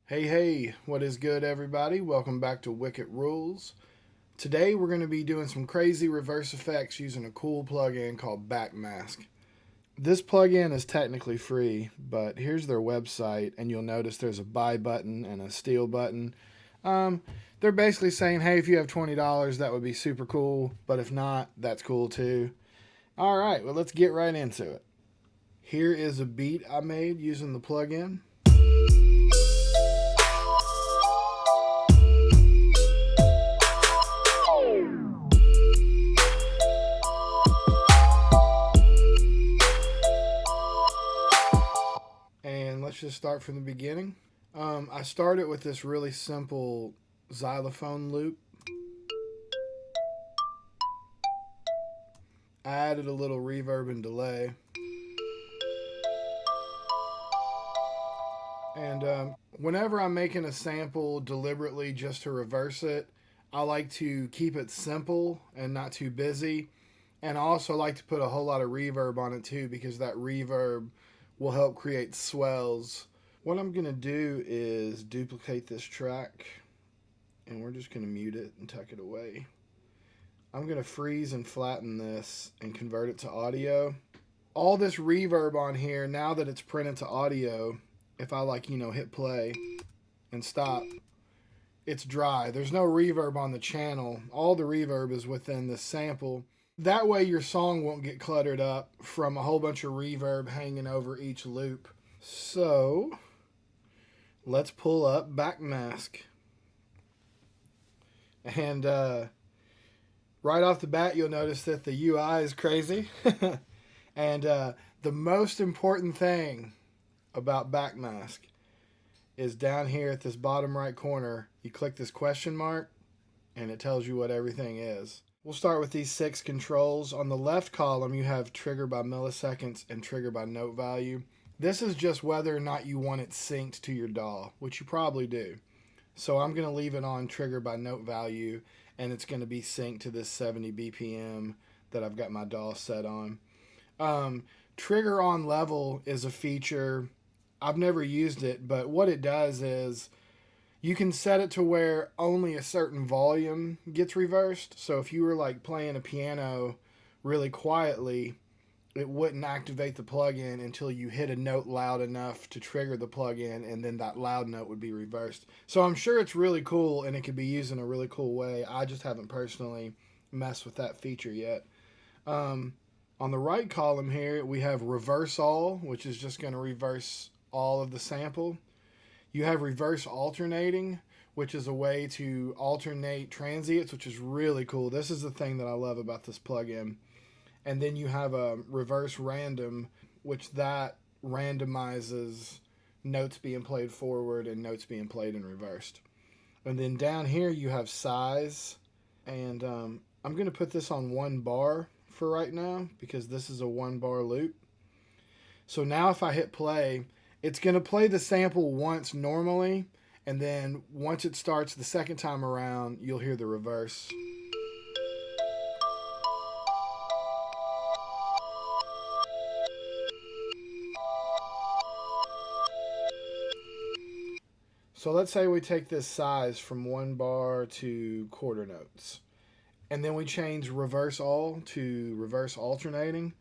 Hey, what is good, everybody? Welcome back to Wick-it Rules. Today we're going to be doing some crazy reverse effects using a cool plugin called Backmask. This plugin is technically free, but here's their website, and you'll notice there's a buy button and a steal button. Um, they're basically saying, hey, if you have $20, that would be super cool, but if not, that's cool too. All right, well, let's get right into it. Here is a beat I made using the plugin. And let's just start from the beginning. I started with this really simple xylophone loop. I added a little reverb and delay. And whenever I'm making a sample deliberately just to reverse it, I like to keep it simple and not too busy. And I also like to put a whole lot of reverb on it too, because that reverb will help create swells. What I'm going to do is duplicate this track, and we're just going to mute it and tuck it away. I'm going to freeze and flatten this and convert it to audio. All this reverb on here, now that it's printed to audio, if I hit play and stop, it's dry. There's no reverb on the channel. All the reverb is within the sample. That way your song won't get cluttered up from a whole bunch of reverb hanging over each loop. So let's pull up Backmask. And right off the bat, you'll notice that the UI is crazy. And the most important thing about Backmask is down here at this bottom right corner, you click this question mark and it tells you what everything is. We'll start with these 6 controls. On the left column, you have trigger by milliseconds and trigger by note value. This is just whether or not you want it synced to your DAW, which you probably do. So I'm going to leave it on trigger by note value, and it's going to be synced to this 70 BPM that I've got my DAW set on. Trigger on level is a feature. I've never used it, but what it does is you can set it to where only a certain volume gets reversed. So if you were like playing a piano really quietly, it wouldn't activate the plugin until you hit a note loud enough to trigger the plugin, and then that loud note would be reversed. So I'm sure it's really cool and it could be used in a really cool way. I just haven't personally messed with that feature yet. On the right column here, we have reverse all, which is just going to reverse all of the sample. You have reverse alternating, which is a way to alternate transients, which is really cool. This is the thing that I love about this plugin. And then you have a reverse random, which that randomizes notes being played forward and notes being played in reversed. And then down here you have size. And I'm going to put this on 1 bar for right now, because this is a 1 bar loop. So now if I hit play, it's going to play the sample once normally, and then once it starts the second time around, you'll hear the reverse. So let's say we take this size from 1 bar to quarter notes, and then we change reverse all to reverse alternating.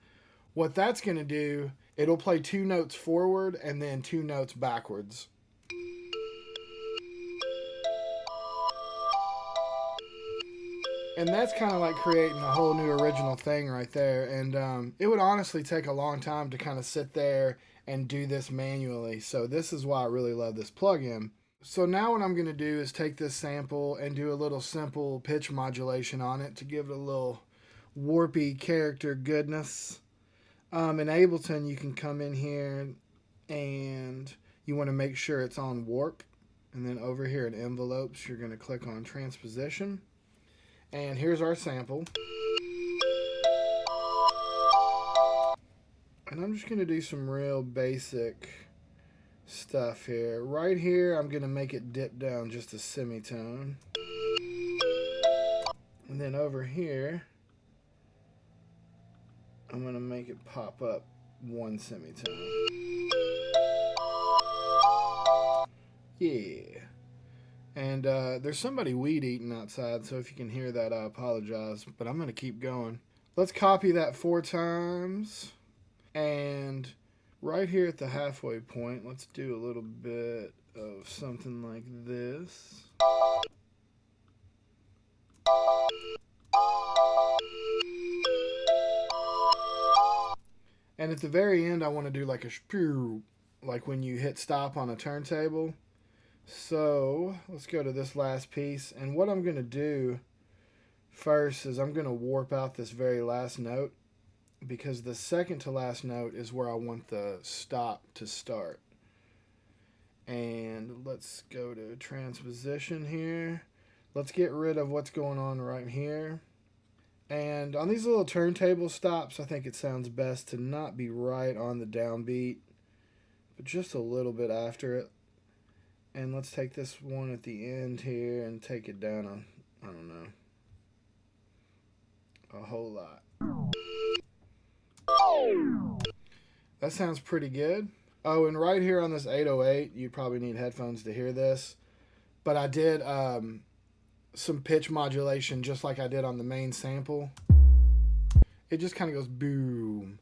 What that's going to do, it'll play 2 notes forward and then 2 notes backwards. And that's kind of like creating a whole new original thing right there. And it would honestly take a long time to kind of sit there and do this manually. So this is why I really love this plugin. So now what I'm going to do is take this sample and do a little simple pitch modulation on it to give it a little warpy character goodness. In Ableton, you can come in here and you want to make sure it's on warp. And then over here in envelopes, you're going to click on transposition. And here's our sample. And I'm just going to do some real basic stuff here. Right here, I'm going to make it dip down just a semitone. And then over here, I'm going to make it pop up 1 semitone. Yeah. And there's somebody weed eating outside, so if you can hear that, I apologize. But I'm going to keep going. Let's copy that 4 times. And right here at the halfway point, let's do a little bit of something like this. And at the very end, I want to do like a spew, like when you hit stop on a turntable. So let's go to this last piece. And what I'm going to do first is I'm going to warp out this very last note, because the second to last note is where I want the stop to start. And let's go to transposition here. Let's get rid of what's going on right here. And on these little turntable stops, I think it sounds best to not be right on the downbeat, but just a little bit after it. And let's take this one at the end here and take it down on, I don't know, a whole lot. That sounds pretty good. Oh, and right here on this 808, you probably need headphones to hear this, but I did some pitch modulation just like I did on the main sample. It just kind of goes boom.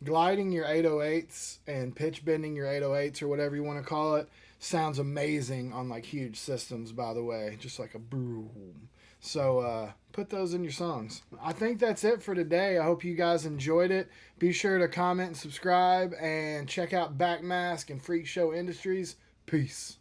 Gliding your 808s and pitch bending your 808s or whatever you want to call it sounds amazing on like huge systems, by the way, just like a boom. So put those in your songs. I think that's it for today. I hope you guys enjoyed it. Be sure to comment and subscribe and check out Backmask and Freak Show Industries. Peace.